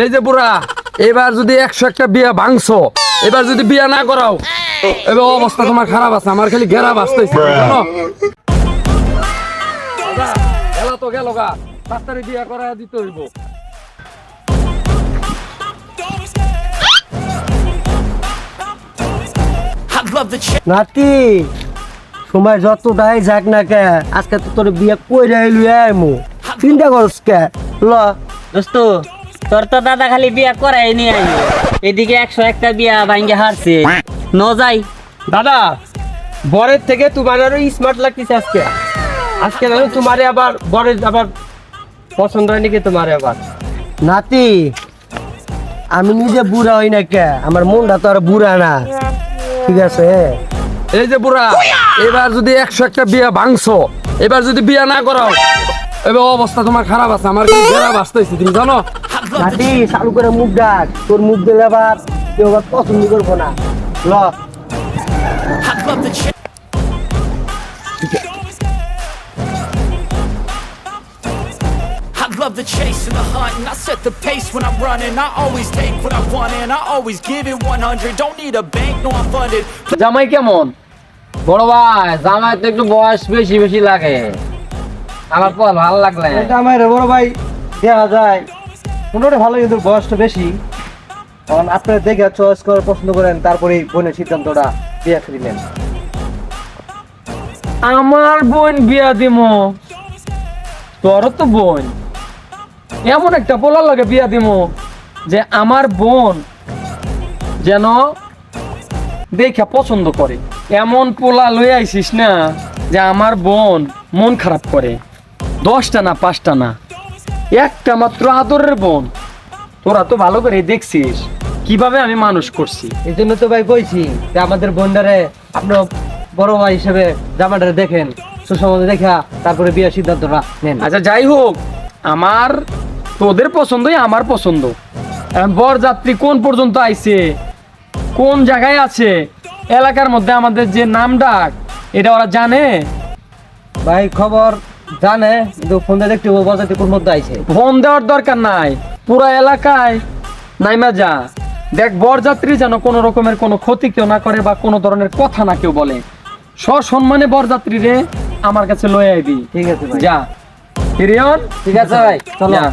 এই যে বুড়া, এবার যদি 101টা বিয়া ভাঙছো, এবার যদি বিয়া না করাও, এবার অবস্থা তোমার খারাপ আছে। আমার খালি ঘেরা বাঁচতেছে, জানো? এলা তো গেল গা, তাড়াতাড়ি বিয়া করা দিতে হইব। নাতি সময় যতটাই যাক না কে, আজকে তো তোর বিয়ে কইরা আইলু আইমু, চিন্তা করস কে? ল দোস্ত, তোর তো দাদা খালি বিয়া করাই নিয়ে আইলো, এদিকে 101টা বিয়া ভাঙ্গে হারছে। ন যাই দাদা, বরের থেকে তোমার আরো স্মার্ট লাগতেছে আজকে। আজকে জানো তোমারে আবার বরের আবার পছন্দ হয় নাকি তোমারে আবার? নাতি, আমি নিজে বুড়া হই না কে, আমার মনটা তো আর বুড়া না, ঠিক আছে? এই যে বুড়া, এবার যদি 101টা বিয়া ভাঙছো, এবার যদি বিয়া না করাও, এবার অবস্থা তোমার খারাপ আছে। আমার খালি ঘেরা বাঁচতেছে, তুমি জানো? নাতি, চালু করে মুখ ডাক, তোর মুখ দিলে আবার কেউ আবার পছন্দ করবো না। ল Love the chase and the hunt, and I set the pace when I'm running. I always take what I want and I always give it 100. Don't need a bank, no I'm funded. জামাই কেমন? বড় ভাই, জামাই তো একটু বয়স বেশি বেশি লাগে, আমার তো ভালো লাগলে। এটা আমার বড় ভাই দেখা যায় মোটামুটি ভালো, কিন্তু বয়সটা বেশি। কারণ আপনারা দেখে চয়েস করে পছন্দ করেন, তারপরে বোনের সিদ্ধান্তটা বিয়ে করিলেন। আমার বোন বিয়া দিমো, তোরও তো বোন, এমন একটা পোলার লাগে বিয়া দিমো যে আমার বোন যেন দেখে পছন্দ করে। এমন পোলা লই আইসিস না যে আমার বোন মন খারাপ করে। 10টা না 5টা না, একটা মাত্র আদরের বোন। তোরা তো ভালো করে দেখছিস কিভাবে আমি মানুষ করছি। এই জন্য তো ভাই কইছি যে আমাদের বোনটারে আপনার বড় ভাই হিসেবে জামাটারে দেখেন, সুসম্বন্ধে দেখা তারপরে বিয়ের সিদ্ধান্তটা নেন। আচ্ছা যাই হোক, আমার তোদের পছন্দই আমার পছন্দ। বরযাত্রী কোন পর্যন্ত আইছে, কোন জায়গায় আছে, এলাকার মধ্যে আমাদের যে নাম ডাক, এটা ওরা জানে? ভাই খবর জানে, কিন্তু ফোন দিয়ে দেখতে বলতে কোন মধ্যে আইছে। ফোন দেওয়ার দরকার নাই, পুরো এলাকায় নাইমা যা দেখ, বরযাত্রী যেন কোনো রকমের কোনো ক্ষতি কেউ না করে বা কোনো ধরনের কথা না কেউ বলে। সসম্মানে বরযাত্রী রে আমার কাছে লয়ে আইবি। ঠিক আছে ভাই, যা হিরিয়ন, ঠিক আছে ভাই, চলো। যা।